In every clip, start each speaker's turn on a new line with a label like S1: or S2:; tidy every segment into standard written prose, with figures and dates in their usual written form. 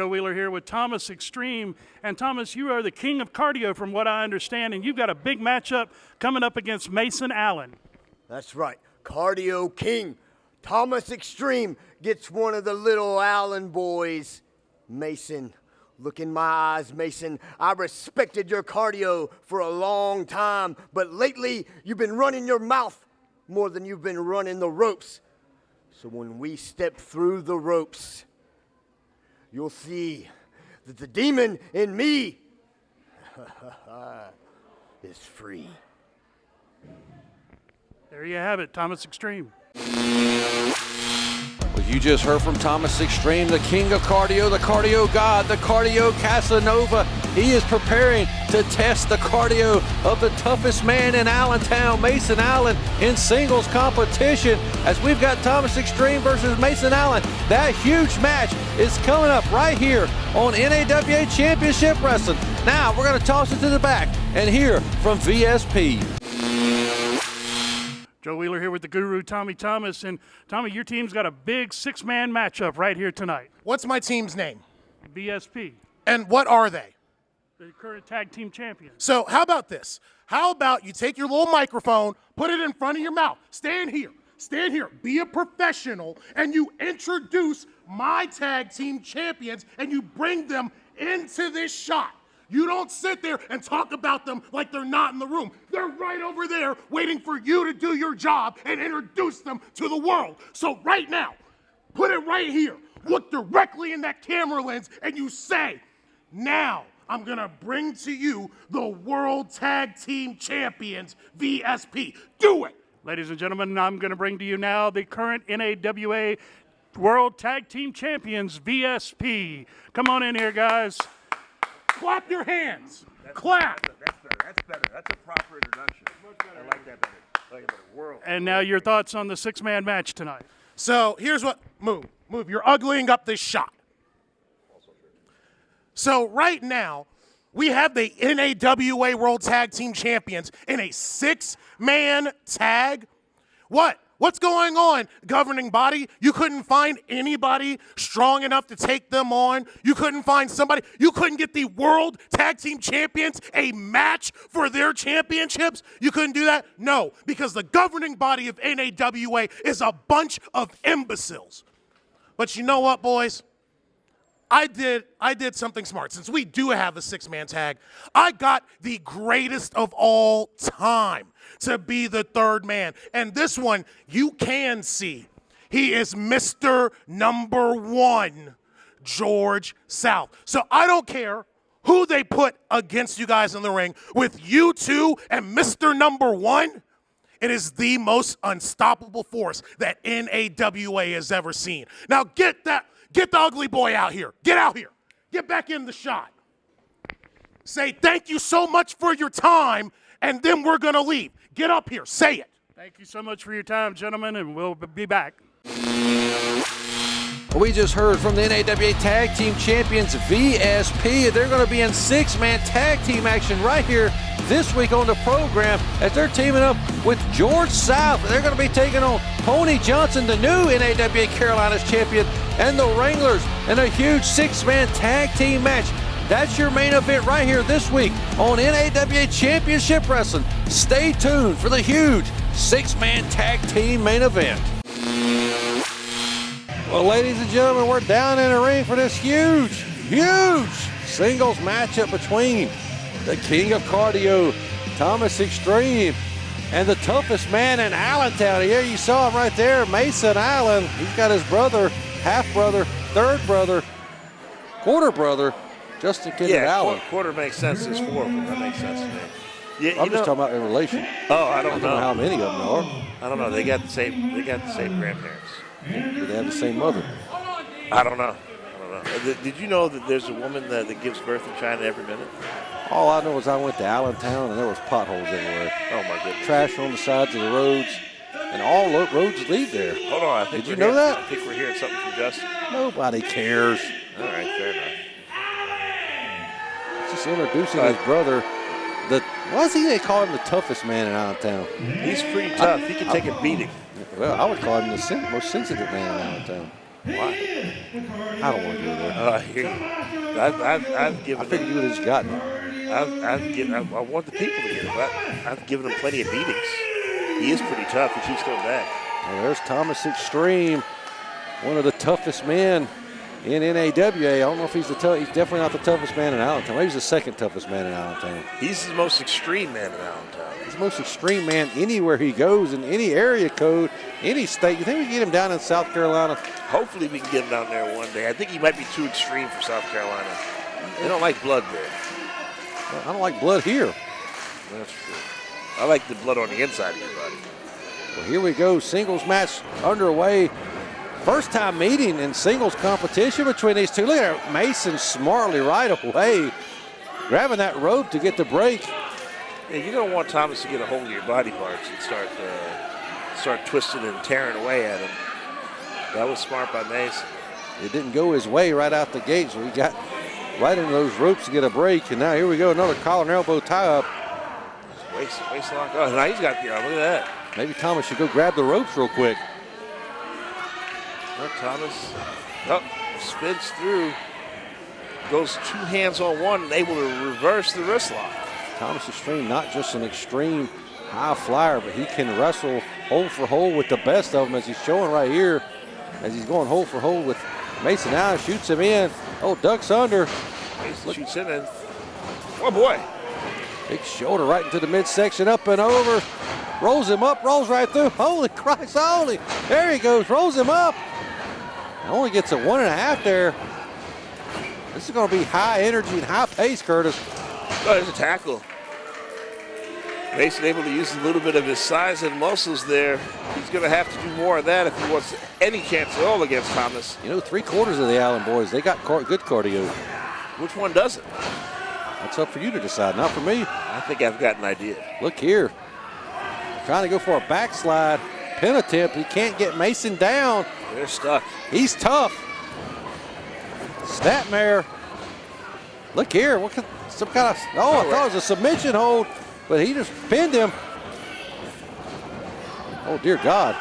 S1: Joe Wheeler here with Thomas Extreme. And Thomas, you are the king of cardio from what I understand, and you've got a big matchup coming up against Mason Allen.
S2: That's right, cardio king. Thomas Extreme gets one of the little Allen boys. Mason, look in my eyes, Mason. I respected your cardio for a long time, but lately you've been running your mouth more than you've been running the ropes. So when we step through the ropes, you'll see that the demon in me is free.
S1: There you have it, Thomas Extreme.
S3: Well, you just heard from Thomas Extreme, the king of cardio, the cardio god, the cardio Casanova. He is preparing to test the cardio of the toughest man in Allentown, Mason Allen, in singles competition. As we've got Thomas Extreme versus Mason Allen, that huge match is coming up right here on NAWA Championship Wrestling. Now we're going to toss it to the back and hear from V.S.P.
S1: Joe Wheeler here with the guru, Tommy Thomas. And Tommy, your team's got a big six-man matchup right here tonight.
S4: What's my team's name?
S1: V.S.P.
S4: And what are they?
S1: The current tag team champions.
S4: So how about this? How about you take your little microphone, put it in front of your mouth, stand here, be a professional, and you introduce my tag team champions and you bring them into this shot. You don't sit there and talk about them like they're not in the room. They're right over there waiting for you to do your job and introduce them to the world. So right now, put it right here. Look directly in that camera lens and you say, now I'm gonna bring to you the World Tag Team Champions, V.S.P. Do it.
S1: Ladies and gentlemen, I'm going to bring to you now the current NAWA World Tag Team Champions, V.S.P. Come on in here, guys.
S4: Clap your hands. Clap.
S5: That's better. That's a proper introduction. I like that better. I like it better. World.
S1: And now your thoughts on the six-man match tonight.
S4: So here's what, move. You're uglying up this shot. So right now, we have the NAWA World Tag Team Champions in a six-man tag. What's going on, governing body? You couldn't find anybody strong enough to take them on. You couldn't find somebody. You couldn't get the World Tag Team Champions a match for their championships. You couldn't do that? No, because the governing body of NAWA is a bunch of imbeciles. But you know what, boys? I did something smart. Since we do have a six-man tag, I got the greatest of all time to be the third man. And this one, you can see. He is Mr. Number One, George South. So I don't care who they put against you guys in the ring. With you two and Mr. Number One, it is the most unstoppable force that NAWA has ever seen. Now get the ugly boy out here. Get out here. Get back in the shot. Say thank you so much for your time, and then we're going to leave. Get up here. Say it.
S1: Thank you so much for your time, gentlemen, and we'll be back.
S3: We just heard from the NAWA Tag Team Champions, V.S.P. They're going to be in six-man tag team action right here this week on the program as they're teaming up with George South. They're going to be taking on Pony Johnson, the new NAWA Carolinas champion, and the Wranglers in a huge six-man tag team match. That's your main event right here this week on NAWA Championship Wrestling. Stay tuned for the huge six-man tag team main event. Well, ladies and gentlemen, we're down in the ring for this huge singles matchup between the king of cardio, Thomas Extreme, and the toughest man in Allentown. Here you saw him right there, Mason Allen. He's got his brother, half-brother, third brother, quarter brother, Justin Kenneth Allen.
S5: Quarter makes sense. There's four of them. That makes sense to me. Yeah,
S3: I'm just talking about in relation.
S5: Oh, I don't know
S3: how many of them are.
S5: I don't know. They got the same grandparents.
S3: Do they have the same mother?
S5: I don't know. Did you know that there's a woman that gives birth in China every minute?
S3: All I know is I went to Allentown and there was potholes everywhere.
S5: Oh my goodness.
S3: Trash on the sides of the roads, and all roads lead there.
S5: Hold on.
S3: Did you know that?
S5: I think we're hearing something from Justin.
S3: Nobody cares.
S5: All right, fair enough.
S3: Just introducing his brother. Why is they call him the toughest man in Allentown?
S5: He's pretty tough. He can take a beating.
S3: Well, I would call him the most sensitive man in Allentown.
S5: Why?
S3: I don't want to go there.
S5: I hear you. I've given.
S3: I figured you would have just gotten it.
S5: I want the people to get him. I've given him plenty of beatings. He is pretty tough. He keeps coming back.
S3: Well, there's Thomas Extreme, one of the toughest men in NAWA. I don't know if he's he's definitely not the toughest man in Allentown. Maybe he's the second toughest man in Allentown.
S5: He's the most extreme man in Allentown.
S3: He's the most extreme man anywhere he goes, in any area code, any state. You think we can get him down in South Carolina?
S5: Hopefully we can get him down there one day. I think he might be too extreme for South Carolina. They don't like blood there.
S3: Well, I don't like blood here.
S5: That's true. I like the blood on the inside of your body.
S3: Well, here we go. Singles match underway. First time meeting in singles competition between these two. Look at that. Mason smartly right away, grabbing that rope to get the break.
S5: Yeah, you don't want Thomas to get a hold of your body parts and start twisting and tearing away at him. That was smart by Mason.
S3: It didn't go his way right out the gate, so he got right into those ropes to get a break. And now here we go, another collar and elbow tie-up.
S5: Waist lock. Oh, now he's got the arm. Look at that.
S3: Maybe Thomas should go grab the ropes real quick.
S5: Thomas spins through, goes two hands on one and able to reverse the wrist lock.
S3: Thomas Extreme, not just an extreme high flyer, but he can wrestle hold for hold with the best of them, as he's showing right here, as he's going hold for hold with Mason. Now shoots him in. Oh, ducks under.
S5: Mason shoots him in. Oh boy.
S3: Big shoulder right into the midsection, up and over. Rolls him up, rolls right through. Holy Christ, holy. There he goes, rolls him up. Only gets a 1.5 there. This is going to be high energy and high pace, Curtis.
S5: Oh, there's a tackle. Mason able to use a little bit of his size and muscles there. He's going to have to do more of that if he wants any chance at all against Thomas.
S3: You know, 3/4 of the Allen boys, they got good cardio.
S5: Which one doesn't?
S3: That's up for you to decide, not for me.
S5: I think I've got an idea.
S3: Look here. Trying to go for a backslide. Pin attempt. He can't get Mason down.
S5: They're stuck.
S3: He's tough. Snapmare. Look here. What kind, some kind of, I thought it was a submission hold, but he just pinned him. Oh, dear God.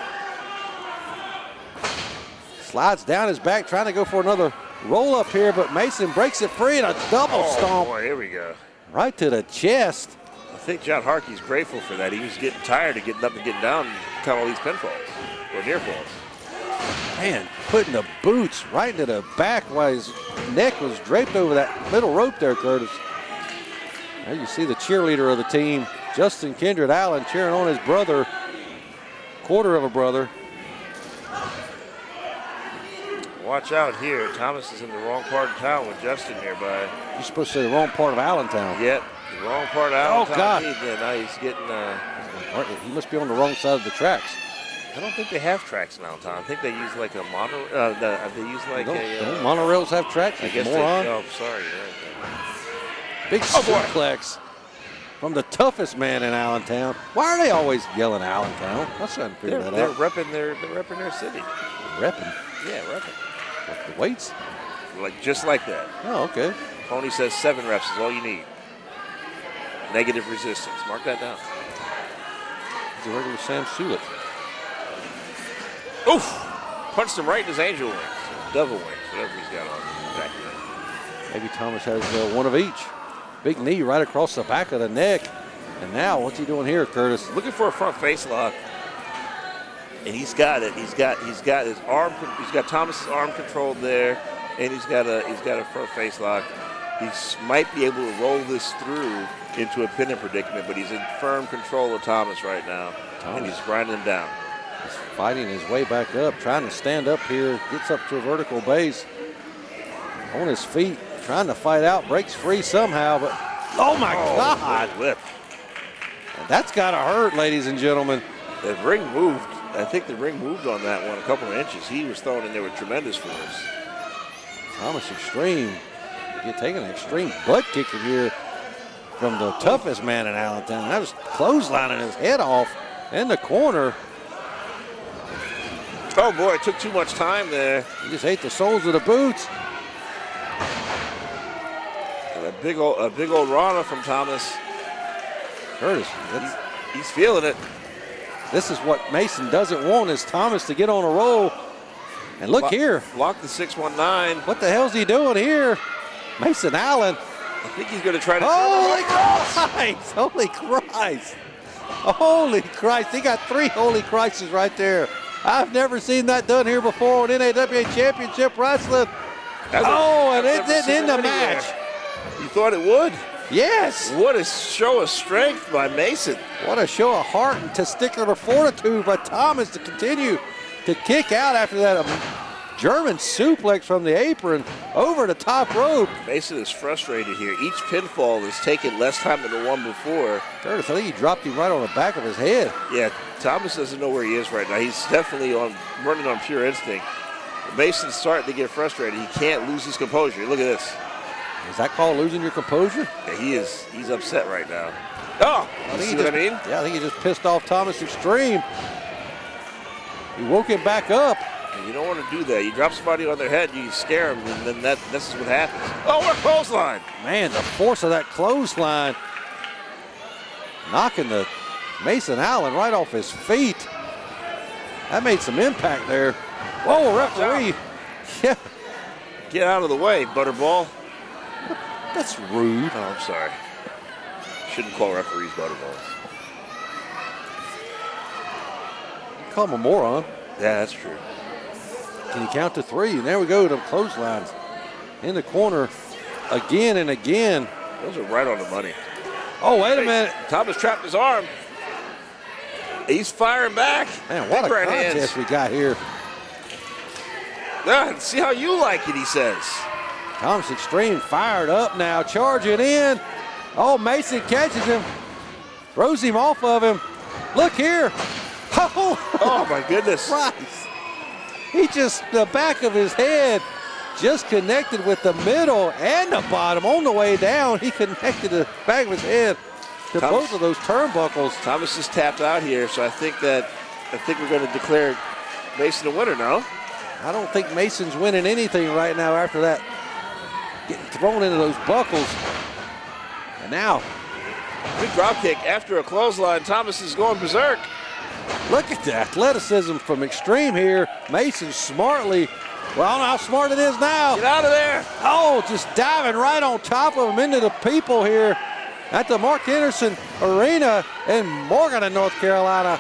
S3: Slides down his back, trying to go for another roll up here, but Mason breaks it free and a double stomp.
S5: Boy, here we go.
S3: Right to the chest.
S5: I think John Harkey's grateful for that. He was getting tired of getting up and getting down and count all these pinfalls, or near falls.
S3: Man, putting the boots right into the back while his neck was draped over that middle rope there, Curtis. Now you see the cheerleader of the team, Justin Kindred Allen, cheering on his brother, quarter of a brother.
S5: Watch out here. Thomas is in the wrong part of town with Justin nearby.
S3: You're supposed to say the wrong part of Allentown.
S5: Yep, the wrong part of Allentown.
S3: Oh, God.
S5: Now he's getting...
S3: He must be on the wrong side of the tracks.
S5: I don't think they have tracks in Allentown. I think they use like a monorail. They use like
S3: don't
S5: a...
S3: monorails have tracks?
S5: I guess
S3: moron.
S5: Oh, sorry. Right.
S3: Big suplex from the toughest man in Allentown. Why are they always yelling Allentown? Let's try and figure that out.
S5: They're repping their city.
S3: Repping?
S5: Yeah, repping.
S3: What, the weights?
S5: Like just like that.
S3: Oh, okay.
S5: Tony says 7 reps is all you need. Negative resistance. Mark that down.
S3: He's a regular Sam Sulik.
S5: Oof! Punched him right in his angel wings. Devil wings, whatever he's got on back there.
S3: Maybe Thomas has one of each. Big knee right across the back of the neck. And now, what's he doing here, Curtis?
S5: Looking for a front face lock. And he's got it. He's got his arm. He's got Thomas's arm controlled there, and he's got a front face lock. He might be able to roll this through into a pinning predicament, but he's in firm control of Thomas right now, and he's grinding him down.
S3: He's fighting his way back up, trying to stand up here, gets up to a vertical base. On his feet, trying to fight out, breaks free somehow, but oh my God!
S5: Whip.
S3: And that's gotta hurt, ladies and gentlemen.
S5: The ring moved. I think the ring moved on that one a couple of inches. He was thrown in there with tremendous force.
S3: Thomas Extreme, you're taking an extreme butt kicking here from the toughest man in Allentown. That was clotheslining his head off in the corner.
S5: Oh boy, it took too much time there.
S3: He just ate the soles of the boots.
S5: And a big old Rana from Thomas.
S3: Curtis,
S5: he's feeling it.
S3: this is what Mason doesn't want, is Thomas to get on a roll. And look here.
S5: Block the 619.
S3: What the hell's he doing here? Mason Allen.
S5: I think he's going to try to.
S3: Holy Christ! Holy Christ! Holy Christ! He got 3 holy Christs right there. I've never seen that done here before in NAWA Championship Wrestling. And it didn't end the match.
S5: You thought it would?
S3: Yes.
S5: What a show of strength by Mason.
S3: What a show of heart and testicular fortitude by Thomas to continue to kick out after that German suplex from the apron over the top rope.
S5: Mason is frustrated here. Each pinfall has taken less time than the one before.
S3: Curtis, I think he dropped him right on the back of his head.
S5: Yeah, Thomas doesn't know where he is right now. He's definitely running on pure instinct. Mason's starting to get frustrated. He can't lose his composure. Look at this.
S3: Is that called losing your composure?
S5: Yeah, he is. He's upset right now. Oh, you see what I mean?
S3: Yeah, I think he just pissed off Thomas Extreme. He woke him back up.
S5: And you don't want to do that. You drop somebody on their head, you scare them, and then this is what happens. Oh, what a clothesline.
S3: Man, the force of that clothesline knocking the Mason Allen right off his feet. That made some impact there. Whoa, referee. Yeah.
S5: Get out of the way, Butterball.
S3: That's rude.
S5: Oh, I'm sorry. Shouldn't call referees butterballs.
S3: Call him a moron.
S5: Yeah, that's true.
S3: Can you count to 3? And there we go, the clotheslines in the corner again and again.
S5: Those are right on the money.
S3: Oh, wait a minute.
S5: Thomas trapped his arm. He's firing back.
S3: Man, what
S5: Big
S3: a
S5: right
S3: contest
S5: hands.
S3: we got here.
S5: See how you like it, he says.
S3: Thomas Extreme fired up now, charging in. Oh, Mason catches him, throws him off of him. Look here.
S5: Oh, my goodness.
S3: Christ. He just, the back of his head just connected with the middle and the bottom on the way down. He connected the back of his head to both of those turnbuckles.
S5: Thomas is tapped out here, so I think we're going to declare Mason a winner now.
S3: I don't think Mason's winning anything right now after that. Getting thrown into those buckles. And now.
S5: Big drop kick after a clothesline. Thomas is going berserk.
S3: Look at the athleticism from Extreme here. Mason smartly, well, I don't know how smart it is now.
S5: Get out of there.
S3: Oh, just diving right on top of him into the people here at the Mark Henderson Arena in Morgan, North Carolina.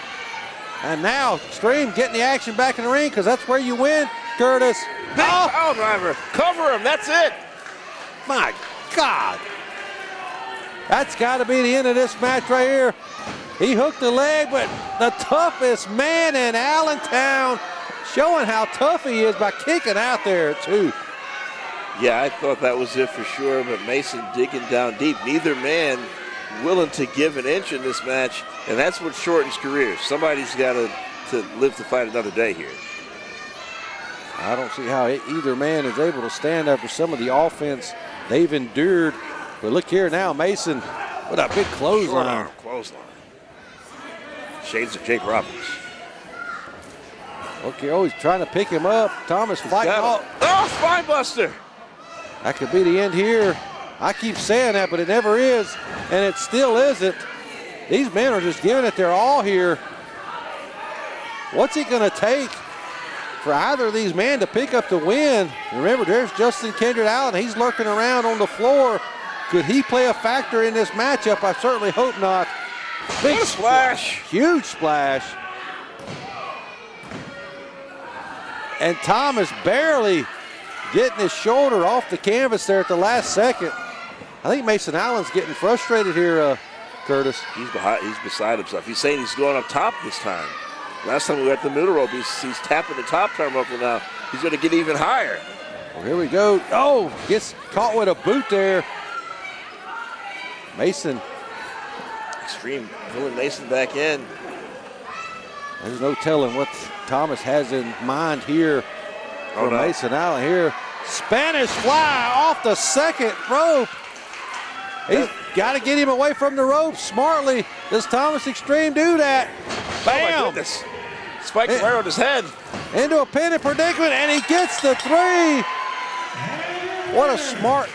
S3: And now Extreme getting the action back in the ring because that's where you win, Curtis.
S5: Big power driver. Cover him. That's it.
S3: My God. That's got to be the end of this match right here. He hooked the leg, but the toughest man in Allentown, showing how tough he is by kicking out there, too.
S5: Yeah, I thought that was it for sure, but Mason digging down deep. Neither man willing to give an inch in this match, and that's what shortens careers. Somebody's got to live to fight another day here.
S3: I don't see how either man is able to stand up for some of the offense they've endured. But look here now, Mason with a big clothesline.
S5: Short arm clothesline. Shades of Jake Roberts.
S3: Okay, oh, he's trying to pick him up. Thomas fighting off.
S5: Oh, spine buster.
S3: That could be the end here. I keep saying that, but it never is, and it still isn't. These men are just giving it their all here. What's it going to take for either of these men to pick up the win? Remember, there's Justin Kendrick Allen. He's lurking around on the floor. Could he play a factor in this matchup? I certainly hope not. Big
S5: splash.
S3: Huge splash. And Thomas barely getting his shoulder off the canvas there at the last second. I think Mason Allen's getting frustrated here, Curtis.
S5: He's beside himself. He's saying he's going up top this time. Last time we were at the middle rope, he's tapping the top turnbuckle now. He's going to get even higher.
S3: Well, here we go. Oh, gets caught with a boot there. Mason.
S5: Extreme pulling Mason back in.
S3: There's no telling what Thomas has in mind here for Mason Allen here. Spanish fly off the second rope. He's got to get him away from the rope smartly. Does Thomas Extreme do that? Bam!
S5: Oh my goodness. Spiked right on his head.
S3: Into a pin and predicament, and he gets the 3. What a smart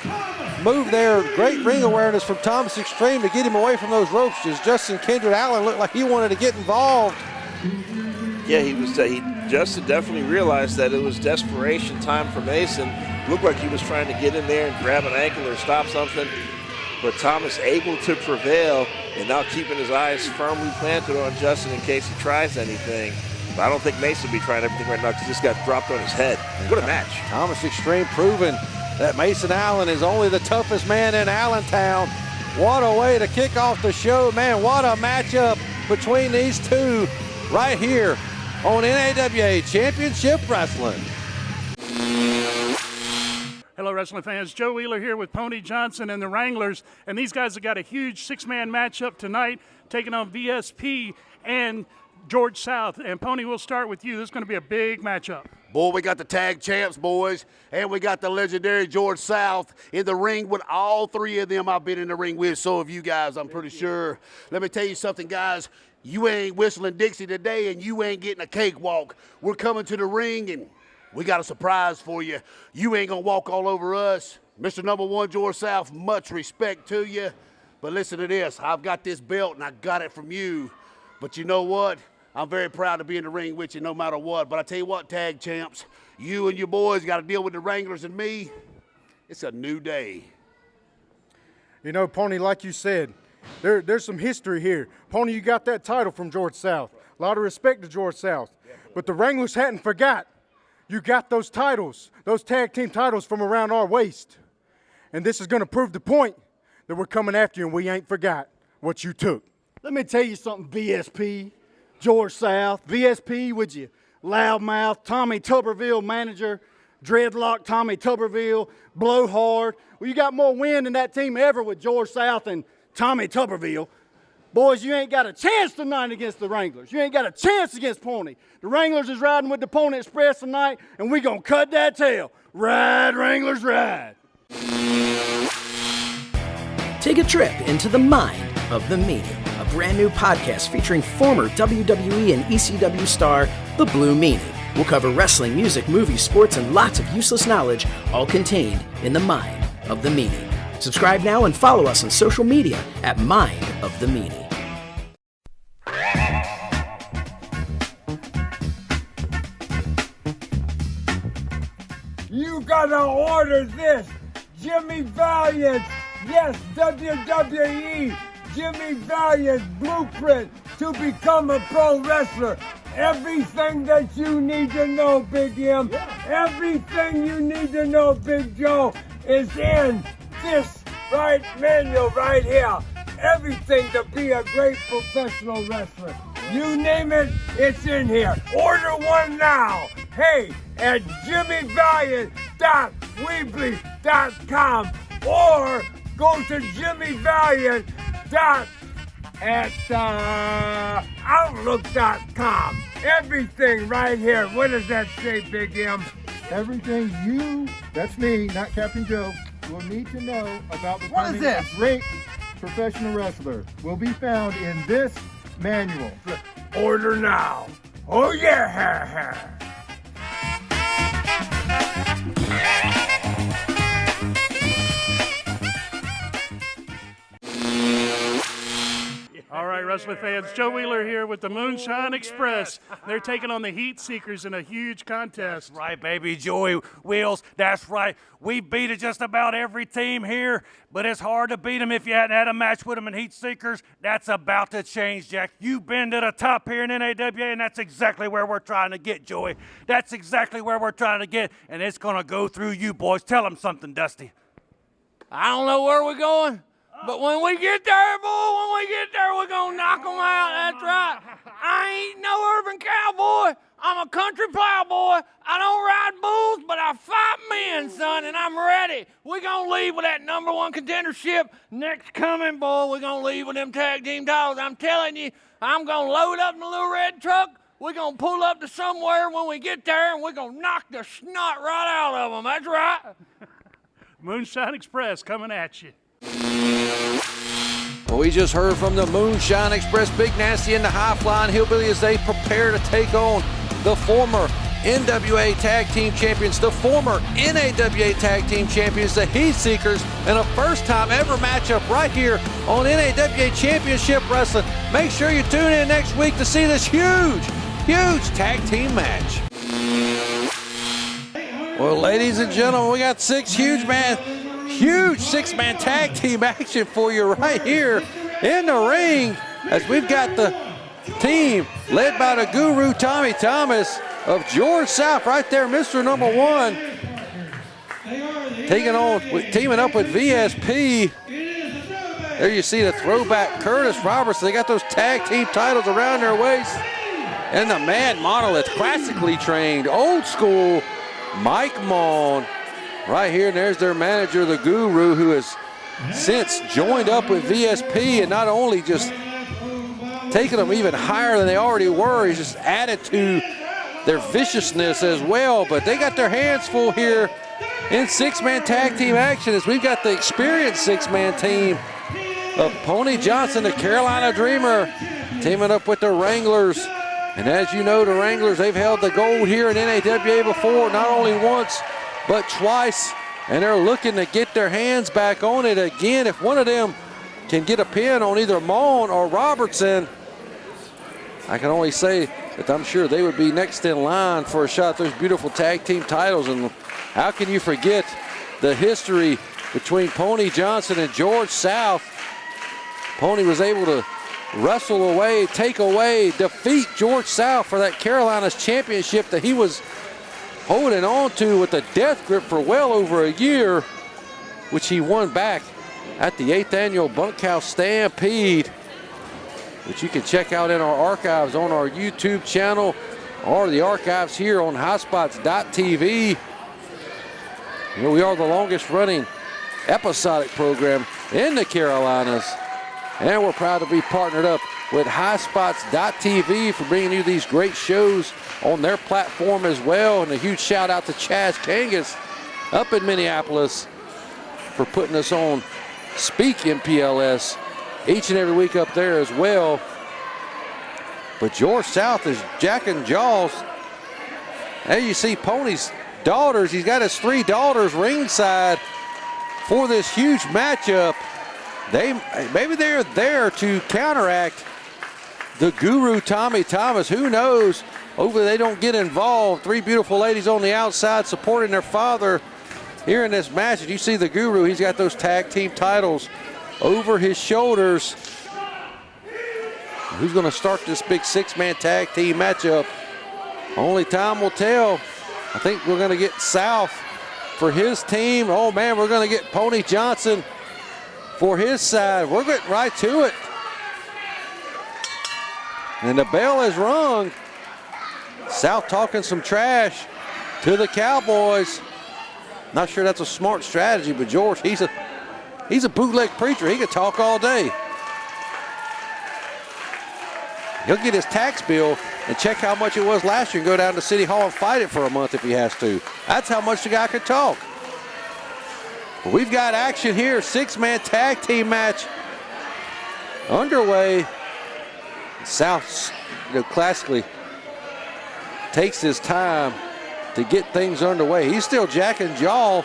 S3: move there. Great ring awareness from Thomas Extreme to get him away from those ropes. As Justin Kendrick Allen looked like he wanted to get involved.
S5: Yeah, he Justin definitely realized that it was desperation time for Mason. Looked like he was trying to get in there and grab an ankle or stop something. But Thomas able to prevail and now keeping his eyes firmly planted on Justin in case he tries anything. But I don't think Mason will be trying everything right now because this got dropped on his head. What a match.
S3: Thomas Extreme proving that Mason Allen is only the toughest man in Allentown. What a way to kick off the show, man. What a matchup between these two right here on NAWA Championship Wrestling.
S1: Hello, wrestling fans. Joe Wheeler here with Pony Johnson and the Wranglers, and these guys have got a huge six-man matchup tonight, taking on V.S.P. and George South. And Pony, we'll start with you. This is going to be a big matchup.
S6: Boy, we got the tag champs, boys, and we got the legendary George South in the ring with all three of them. I've been in the ring with, so have you guys, I'm pretty sure. Let me tell you something, guys. You ain't whistling Dixie today, and you ain't getting a cakewalk. We're coming to the ring, and we got a surprise for you. You ain't gonna walk all over us. Mr. Number One, George South, much respect to you. But listen to this, I've got this belt and I got it from you. But you know what? I'm very proud to be in the ring with you no matter what. But I tell you what, tag champs, you and your boys gotta deal with the Wranglers and me. It's a new day.
S7: You know, Pony, like you said, there's some history here. Pony, you got that title from George South. A lot of respect to George South. But the Wranglers hadn't forgot. You got those titles, those tag team titles from around our waist. And this is going to prove the point that we're coming after you and we ain't forgot what you took.
S8: Let me tell you something, V.S.P., George South. V.S.P. with you, loudmouth, Tommy Tuberville manager, dreadlock Tommy Tuberville, blowhard. Well, you got more win in that team ever with George South and Tommy Tuberville. Boys, you ain't got a chance tonight against the Wranglers. You ain't got a chance against Pony. The Wranglers is riding with the Pony Express tonight, and we gonna cut that tail. Ride, Wranglers, ride.
S9: Take a trip into the mind of the Meanie, a brand new podcast featuring former WWE and ECW star, The Blue Meanie. We'll cover wrestling, music, movies, sports, and lots of useless knowledge, all contained in the mind of the Meanie. Subscribe now and follow us on social media at Mind of the Meanie.
S10: You gotta order this, Jimmy Valiant, yes, WWE, Jimmy Valiant blueprint to become a pro wrestler. Everything that you need to know, Big M, everything you need to know, Big Joe, is in this right manual right here. Everything to be a great professional wrestler. You name it, it's in here. Order one now. Hey, at jimmyvaliant.weebly.com or go to jimmyvaliant.outlook.com. Everything right here. What does that say, Big M?
S11: Everything you, that's me, not Captain Joe, will need to know about becoming
S10: this?
S11: a great professional wrestler will be found in this manual.
S10: Order now. Oh yeah.
S1: All right, wrestling fans, Joe Wheeler here with the Moonshine Express. They're taking on the Heat Seekers in a huge contest.
S12: That's right, baby, Joey Wheels. That's right. We beat just about every team here, but it's hard to beat them if you hadn't had a match with them in Heat Seekers. That's about to change, Jack. You've been to the top here in NAWA, and that's exactly where we're trying to get, Joey. That's exactly where we're trying to get, and it's going to go through you boys. Tell them something, Dusty.
S13: I don't know where we're going, but when we get there, we're going to knock them out. That's right. I ain't no urban cowboy. I'm a country plowboy. I don't ride bulls, but I fight men, son, and I'm ready. We're going to leave with that number one contendership next coming, boy. We're going to leave with them tag team titles. I'm telling you, I'm going to load up in the little red truck. We're going to pull up to somewhere when we get there, and we're going to knock the snot right out of them. That's right.
S1: Moonshine Express coming at you.
S3: Well, we just heard from the Moonshine Express, Big Nasty and the High Flying Hillbilly as they prepare to take on the former NWA Tag Team Champions, the former NAWA Tag Team Champions, the Heat Seekers, and a first-time ever matchup right here on NAWA Championship Wrestling. Make sure you tune in next week to see this huge huge tag team match. Well, ladies and gentlemen, we got huge six-man tag team action for you right here in the ring, as we've got the team led by the Guru Tommy Thomas of George South right there, Mr. Number One, teaming up with V.S.P. There you see the throwback Curtis Roberts. They got those tag team titles around their waist. And the Mad Monolith, classically trained, old school, Mike Mon. Right here, and there's their manager, the Guru, who has since joined up with V.S.P. and not only just taking them even higher than they already were, he's just added to their viciousness as well. But they got their hands full here in six-man tag team action, as we've got the experienced six-man team of Pony Johnson, the Carolina Dreamer, teaming up with the Wranglers. And as you know, the Wranglers, they've held the gold here in NAWA before, not only once, but twice. And they're looking to get their hands back on it again. If one of them can get a pin on either Mon or Robertson, I can only say that I'm sure they would be next in line for a shot at those beautiful tag team titles. And how can you forget the history between Pony Johnson and George South? Pony was able to wrestle away, take away, defeat George South for that Carolinas championship that he was holding on to with a death grip for well over a year, which he won back at the 8th annual Bunkhouse Stampede, which you can check out in our archives on our YouTube channel or the archives here on highspots.tv. You know, we are the longest running episodic program in the Carolinas, and we're proud to be partnered up with highspots.tv for bringing you these great shows on their platform as well. And a huge shout out to Chaz Kangas up in Minneapolis for putting us on Speak MPLS each and every week up there as well. But George South is jacking jaws. There you see Pony's daughters. He's got his 3 daughters ringside for this huge matchup. Maybe they're there to counteract the Guru Tommy Thomas. Who knows? Hopefully they don't get involved. 3 beautiful ladies on the outside supporting their father here in this match. And you see the Guru, he's got those tag team titles over his shoulders. Who's going to start this big 6-man tag team matchup? Only time will tell. I think we're going to get South for his team. Oh man, we're going to get Pony Johnson for his side. We're getting right to it. And the bell is rung. South talking some trash to the Cowboys. Not sure that's a smart strategy, but George, he's a bootleg preacher. He could talk all day. He'll get his tax bill and check how much it was last year and go down to City Hall and fight it for a month if he has to. That's how much the guy could talk. But we've got action here. 6-man tag team match underway. South, classically takes his time to get things underway. He's still jacking jaw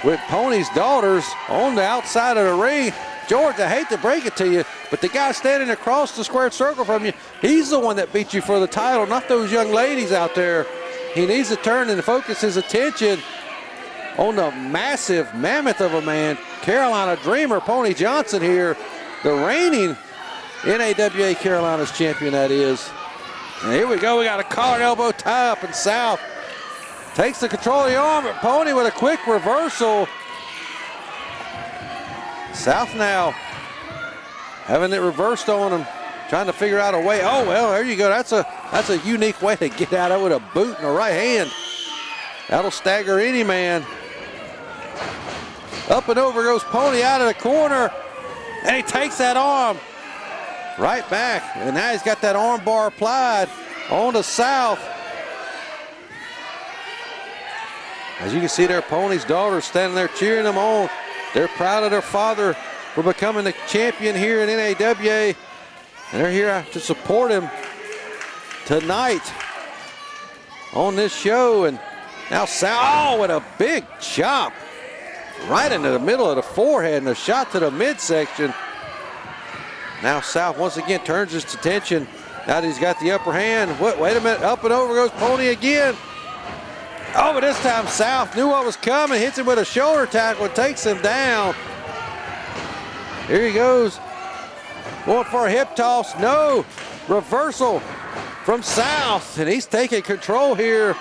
S3: with Pony's daughters on the outside of the ring. George, I hate to break it to you, but the guy standing across the squared circle from you, he's the one that beat you for the title, not those young ladies out there. He needs to turn and focus his attention on the massive mammoth of a man, Carolina Dreamer, Pony Johnson here, the reigning NAWA Carolinas champion, that is. And here we go, we got a collar and elbow tie up, and South takes the control of the arm, but Pony with a quick reversal. South now having it reversed on him, trying to figure out a way. Oh, well, there you go. That's a unique way to get out of it with a boot in the right hand. That'll stagger any man. Up and over goes Pony out of the corner, and he takes that arm right back. And now he's got that arm bar applied on to South. As you can see there, Pony's daughters standing there cheering them on. They're proud of their father for becoming the champion here in NAWA. And they're here to support him tonight on this show. And now South, with a big chop right into the middle of the forehead and a shot to the midsection. Now South once again turns his attention Now that he's got the upper hand. Wait a minute. Up and over goes Pony again. Oh, but this time South knew what was coming. Hits him with a shoulder tackle. Takes him down. Here he goes. Going for a hip toss. No. Reversal from South. And he's taking control here.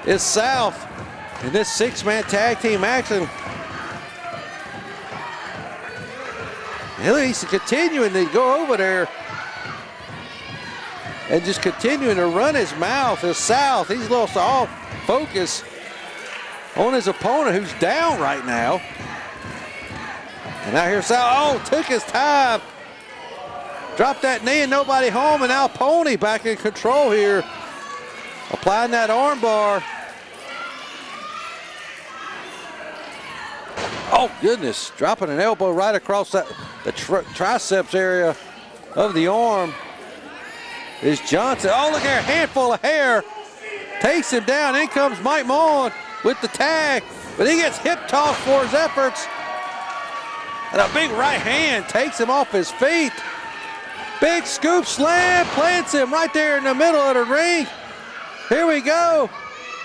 S3: Is South in this 6-man tag team action. He's continuing to go over there and just continuing to run his mouth. As South, he's lost all focus on his opponent who's down right now. And now here's South. Oh, took his time. Dropped that knee and nobody home, and now Pony back in control here. Applying that arm bar. Oh, goodness. Dropping an elbow right across the triceps area of the arm is Johnson. Oh, look here, handful of hair. Takes him down. In comes Mike Mullen with the tag, but he gets hip tossed for his efforts. And a big right hand takes him off his feet. Big scoop slam, plants him right there in the middle of the ring. Here we go.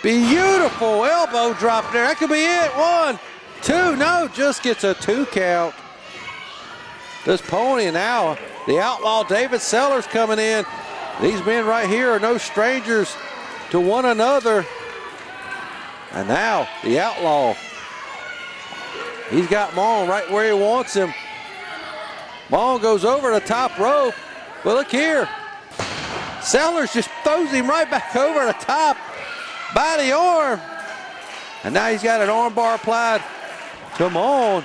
S3: Beautiful elbow drop there. That could be it. 1, 2, no, just gets a 2 count. This Pony and now the outlaw David Sellers coming in. These men right here are no strangers to one another. And now the outlaw. He's got Maul right where he wants him. Maul goes over the top rope. But look here. Sellers just throws him right back over the top by the arm. And now he's got an arm bar applied. Come on.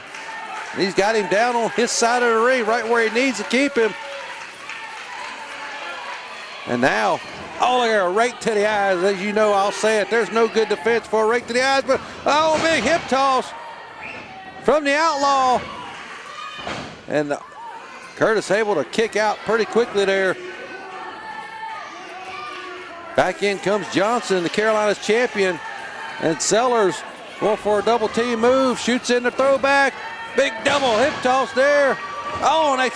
S3: He's got him down on his side of the ring, right where he needs to keep him. And now, oh, look at a rake to the eyes. As you know, I'll say it. There's no good defense for a rake to the eyes, but oh, big hip toss from the outlaw. And Curtis able to kick out pretty quickly there. Back in comes Johnson, the Carolinas champion. And Sellers going for a double team move, shoots in the throwback. Big double hip toss there. Oh, and they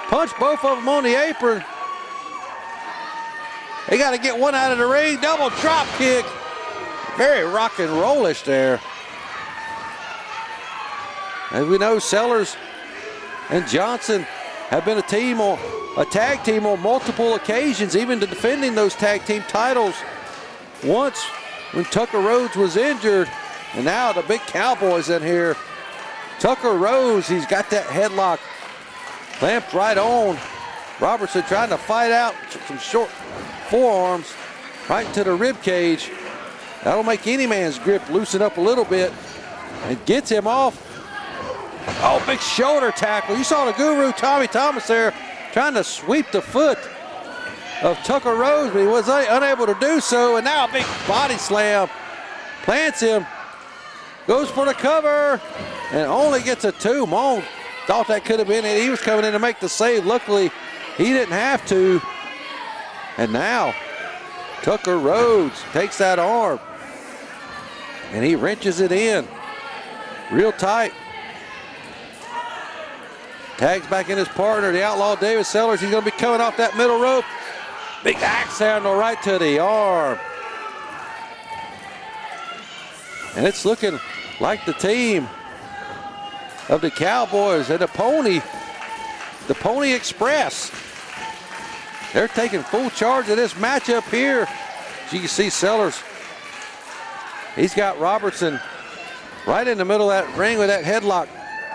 S3: punch both of them on the apron. They got to get one out of the ring. Double drop kick. Very rock and rollish there. As we know, Sellers and Johnson have been a tag team on multiple occasions, even to defending those tag team titles. Once when Tucker Rhodes was injured, and now the big Cowboys in here. Tucker Rhodes, he's got that headlock clamped right on. Robertson trying to fight out some short forearms right into the rib cage. That'll make any man's grip loosen up a little bit and gets him off. Oh, big shoulder tackle. You saw the guru, Tommy Thomas, there trying to sweep the foot of Tucker Rhodes, but he was unable to do so. And now a big body slam. Plants him. Goes for the cover and only gets a 2. Mon thought that could have been it. He was coming in to make the save. Luckily, he didn't have to. And now Tucker Rhodes takes that arm and he wrenches it in real tight. Tags back in his partner, the outlaw David Sellers. He's going to be coming off that middle rope. Big axe handle right to the arm. And it's looking like the team of the Cowboys and the Pony Express. They're taking full charge of this matchup here. As you can see, Sellers, he's got Robertson right in the middle of that ring with that headlock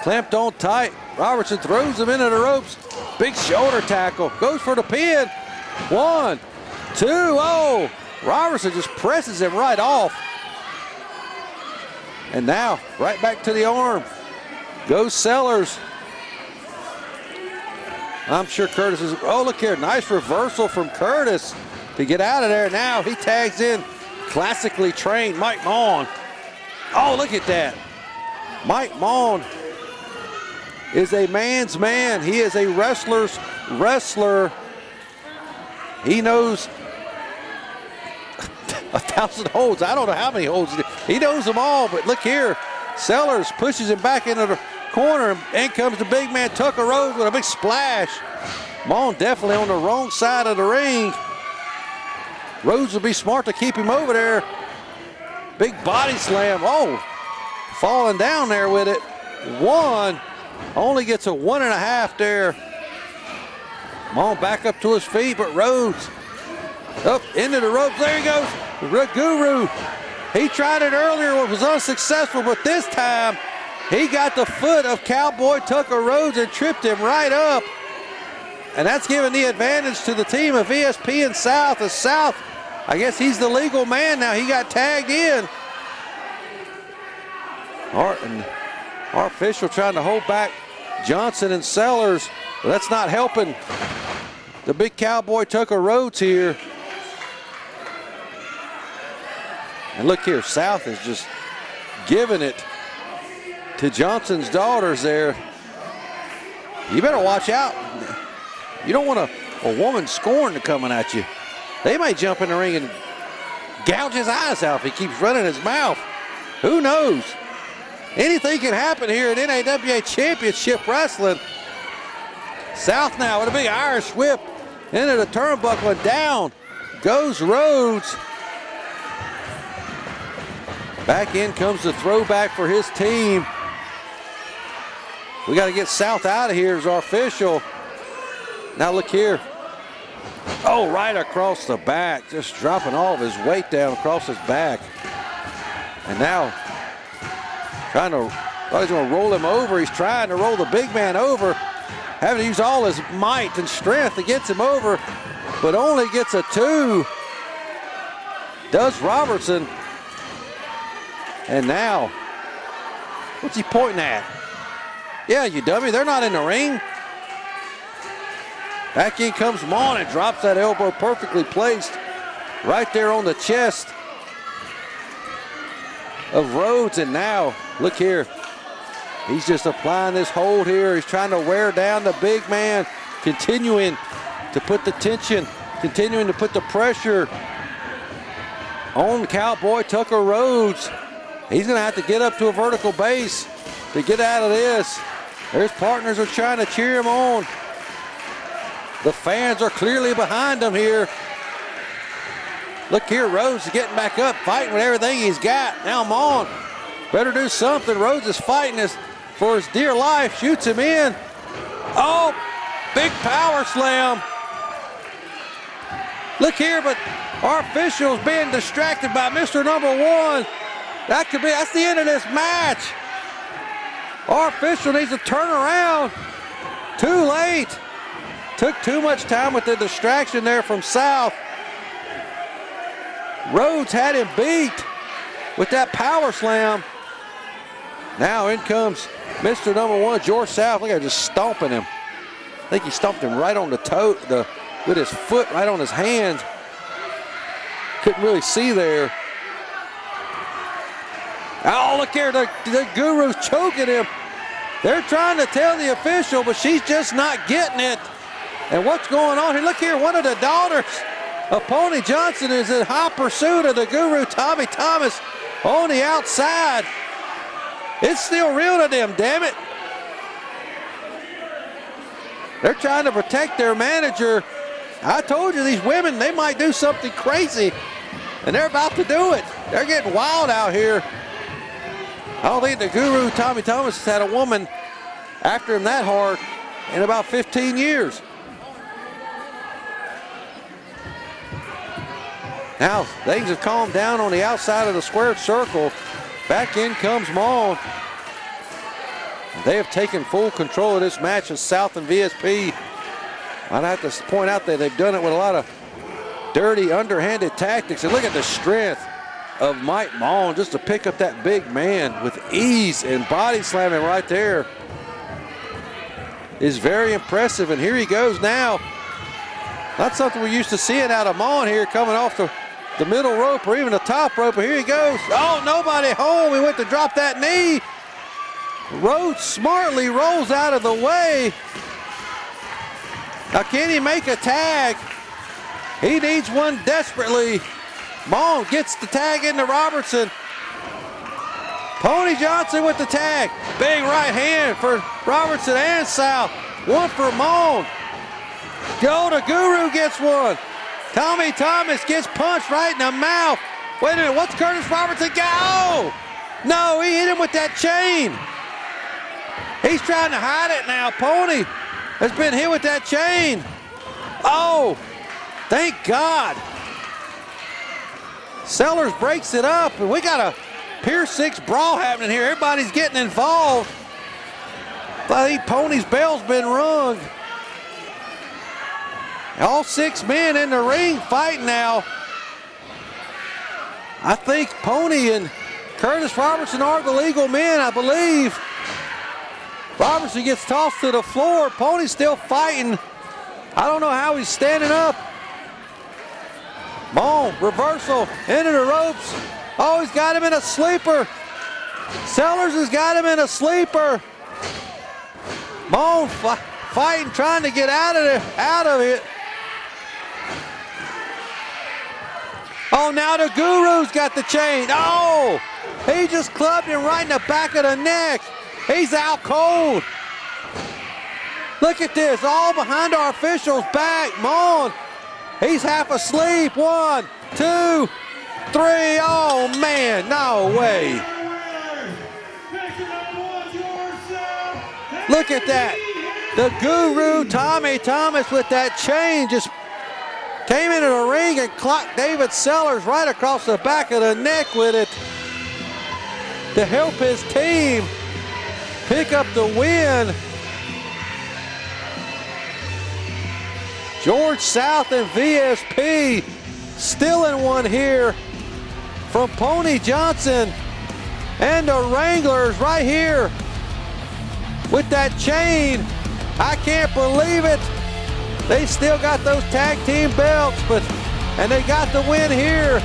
S3: clamped on tight. Robertson throws him into the ropes. Big shoulder tackle. Goes for the pin. 1, 2, oh. Robertson just presses him right off. And now, right back to the arm. Goes Sellers. I'm sure Curtis is, oh, look here. Nice reversal from Curtis to get out of there. Now he tags in classically trained Mike Maughan. Oh, look at that. Mike Maughan is a man's man. He is a wrestler's wrestler. He knows 1,000 holds. I don't know how many holds. He knows them all, but look here. Sellers pushes him back into the corner. In comes the big man, Tucker Rhodes, with a big splash. Mon definitely on the wrong side of the ring. Rhodes would be smart to keep him over there. Big body slam. Oh, falling down there with it. One. Only gets a 1.5 there. Mon back up to his feet, but Rhodes up into the ropes. There he goes. The Guru. He tried it earlier, it was unsuccessful, but this time he got the foot of Cowboy Tucker Rhodes and tripped him right up. And that's giving the advantage to the team of V.S.P. and South. As South, I guess he's the legal man now. He got tagged in. Our official trying to hold back Johnson and Sellers, but that's not helping the big Cowboy Tucker Rhodes here. And look here, South is just giving it to Johnson's daughters there. You better watch out. You don't want a woman scorned coming at you. They may jump in the ring and gouge his eyes out if he keeps running his mouth. Who knows? Anything can happen here at NAWA Championship Wrestling. South now with a big Irish whip into the turnbuckle and down goes Rhodes. Back in comes the throwback for his team. We got to get South out of here as our official. Now look here. Oh, right across the back. Just dropping all of his weight down across his back. And now thought he's going to roll him over. He's trying to roll the big man over. Having to use all his might and strength to get him over, but only gets a 2. Does Robertson. And now, what's he pointing at? Yeah, you dummy, they're not in the ring. Back in comes Mon and drops that elbow perfectly placed right there on the chest of Rhodes. And now, look here, he's just applying this hold here. He's trying to wear down the big man, continuing to put the tension, continuing to put the pressure on Cowboy Tucker Rhodes. He's going to have to get up to a vertical base to get out of this. His partners are trying to cheer him on. The fans are clearly behind him here. Look here, Rhodes is getting back up, fighting with everything he's got. Now Mon better do something. Rhodes is fighting for his dear life, shoots him in. Oh, big power slam. Look here, but our official's being distracted by Mr. Number 1. That's the end of this match. Our official needs to turn around. Too late. Took too much time with the distraction there from South. Rhodes had him beat with that power slam. Now in comes Mr. Number 1, George South. Look at him just stomping him. I think he stomped him right on the toe, with his foot right on his hand. Couldn't really see there. Oh, look here, the Guru's choking him. They're trying to tell the official, but she's just not getting it. And what's going on here? Look here, one of the daughters of Pony Johnson is in high pursuit of the Guru, Tommy Thomas, on the outside. It's still real to them, damn it. They're trying to protect their manager. I told you, these women, they might do something crazy, and they're about to do it. They're getting wild out here. I don't think the Guru, Tommy Thomas, has had a woman after him that hard in about 15 years. Now, things have calmed down on the outside of the squared circle. Back in comes Mon. They have taken full control of this match as South and V.S.P. I'd have to point out that they've done it with a lot of dirty, underhanded tactics. And look at the strength of Mike Mon just to pick up that big man with ease, and body slamming right there is very impressive. And here he goes now. Not something we're used to seeing out of Mon here, coming off the middle rope or even the top rope, but here he goes. Oh, nobody home. He went to drop that knee. Rhodes smartly rolls out of the way. Now, can he make a tag? He needs one desperately. Mon gets the tag into Robertson. Pony Johnson with the tag. Big right hand for Robertson and South. One for Mon. Go to Guru gets one. Tommy Thomas gets punched right in the mouth. Wait a minute, what's Curtis Robertson got? Oh! No, he hit him with that chain. He's trying to hide it now. Pony has been hit with that chain. Oh, thank God. Sellers breaks it up, and we got a Pier 6 brawl happening here. Everybody's getting involved. I think Pony's bell's been rung. All 6 men in the ring fighting now. I think Pony and Curtis Robertson are the legal men, I believe. Robertson gets tossed to the floor. Pony's still fighting. I don't know how he's standing up. Boom, reversal into the ropes. Oh, he's got him in a sleeper. Sellers has got him in a sleeper. Boom, fighting, trying to get out of it. Oh, now the Guru's got the chain. Oh, he just clubbed him right in the back of the neck. He's out cold. Look at this, all behind our official's back. Mon, he's half asleep. 1, 2, 3. Oh, man, no way. Look at that. The Guru, Tommy Thomas, with that chain just came into the ring and clocked David Sellers right across the back of the neck with it to help his team pick up the win. George South and V.S.P. stealing one here from Pony Johnson and the Wranglers right here with that chain. I can't believe it. They still got those tag team belts, and they got the win here.